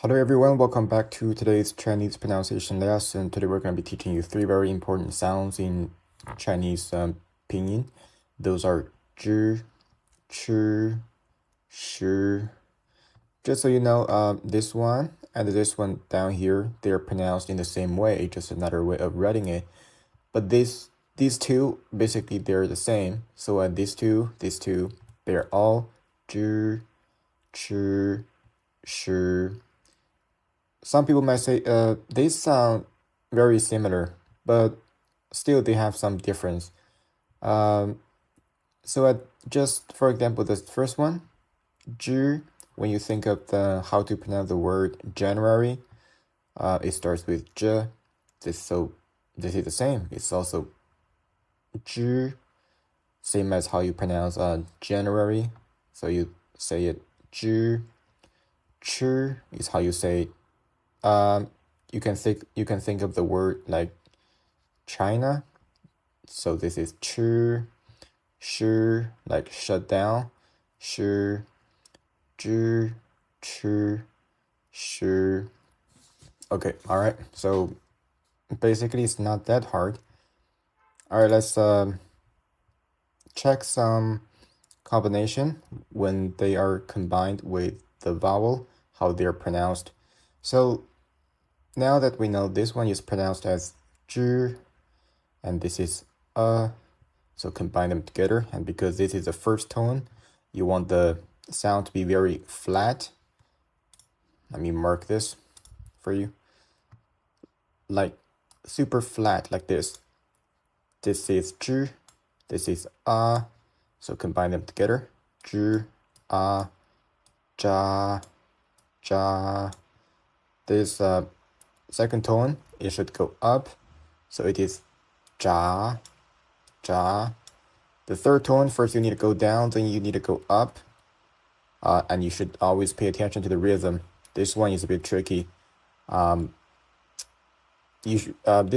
Hello everyone, welcome back to today's Chinese pronunciation lesson. Today we're going to be teaching you three very important sounds in Chinese pinyin. Those are zhi, chi, shi. Just so you know, this one and this one down here, they're pronounced in the same way, just another way of writing it. But these two, basically they're the same. So these two, they're all zhi, chi, shi. Some people might say they sound very similar, but still they have some difference. Just for example, the first one, zhi, when you think of how to pronounce the word January, it starts with zh. This is the same. It's also zhi, same as how you pronounce January. So you say it zhi. Chi is how you say. You can think of the word like China. So this is chi, shi, like shut down, shi, zhi, chi, shi. Okay, all right. So basically, it's not that hard. All right, let's check some combination when they are combined with the vowel, how they're pronounced. So now that we know this one is pronounced as zhi, and this is so combine them together. And because this is the first tone, you want the sound to be very flat. Let me mark this for you. Like super flat, like this. This is zhi, this is so combine them together. Zhi, ja, ja. This second tone, it should go up. So it is ja, ja. The third tone, first you need to go down, then you need to go up. And you should always pay attention to the rhythm. This one is a bit tricky. This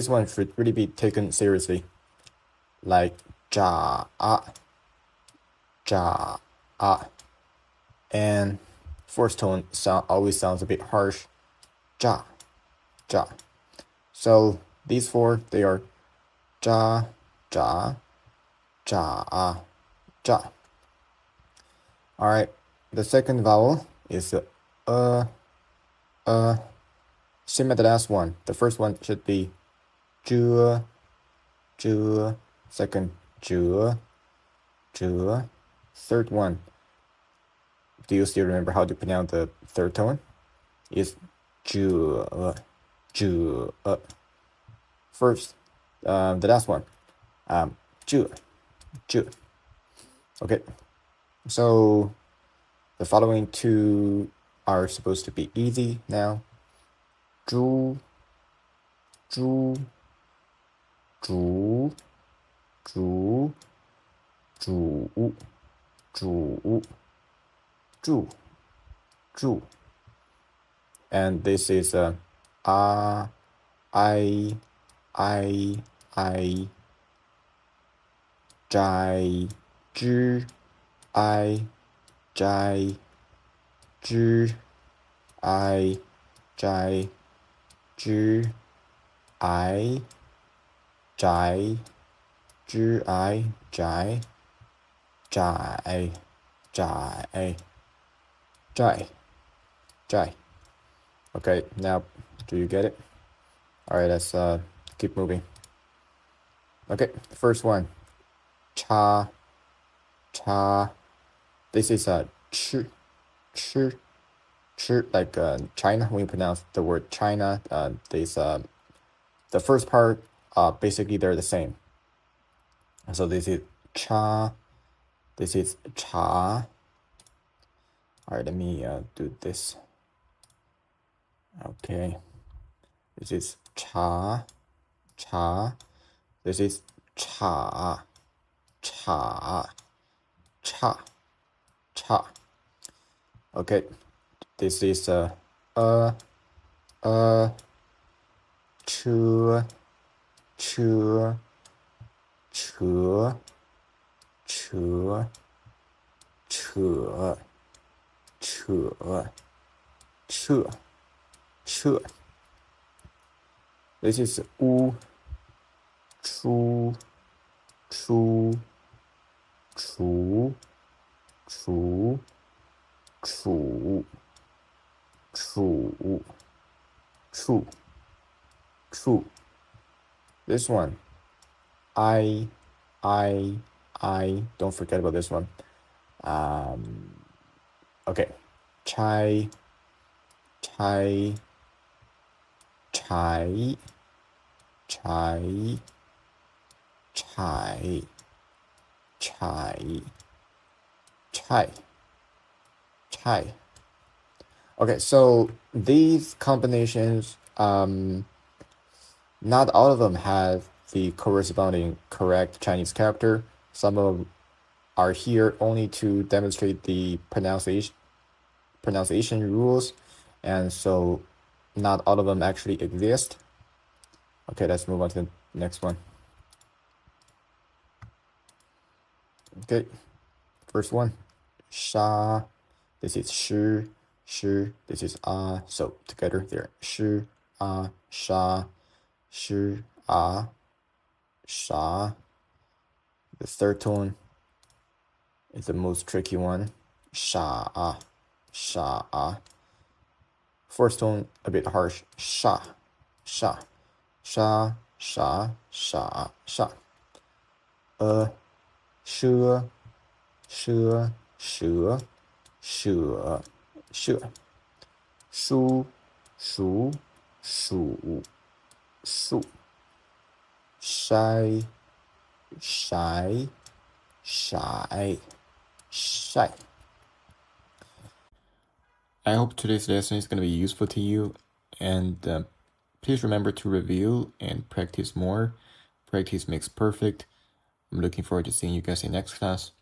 one should really be taken seriously. Like ja, ja, and fourth tone always sounds a bit harsh. Ja, ja. So these four, they are ja, ja, ja, ja. All right, the second vowel is same as the last one. The first one should be zhu, zhu. Second, zhu, zhu. Third one, do you still remember how to pronounce the third tone? Is zhu, zhu. First, the last one, zhu, zhu. Okay, so the following two are supposed to be easy now. Zhu, zhu, zhu, zhu, zhu, zhu, zhu, zhu. And this is I, jai, zhi, I, jai, zhi, I, jai, zhi, I, jai, zhi, I, jai, jai, jai, jai, jai. Okay, now do you get it? All right, let's keep moving. Okay, first one, cha, cha. This is a chi, chi, chi, like China. When you pronounce the word China, the first part, basically they're the same. So this is cha, this is cha. All right, let me do this. Okay, this is cha, cha. This is cha, cha, cha, cha. Okay, this is chu, chu, chu, chu, chu, chu, chu. 撤. This is 乌出出除除楚楚处处. This one, I, don't forget about this one. Okay, chai, chai, chai, chai, chai, chai, chai, chai. Okay, so these combinations, not all of them have the corresponding correct Chinese character. Some of them are here only to demonstrate the pronunciation rules, and so not all of them actually exist. Okay, let's move on to the next one. Okay, first one, sha. This is shi, this is ah. So together there, shi, ah, sha, shi, ah, sha. The third tone is the most tricky one, sha, ah, sha, ah. Fourth tone a bit harsh, sha, sha, sha, sha, sha, sha. She, she, she, she, she. Shu, shu, shu, shu. Shy, shy, shy, shy. I hope today's lesson is going to be useful to you, and please remember to review and practice more. Practice makes perfect. I'm looking forward to seeing you guys in next class.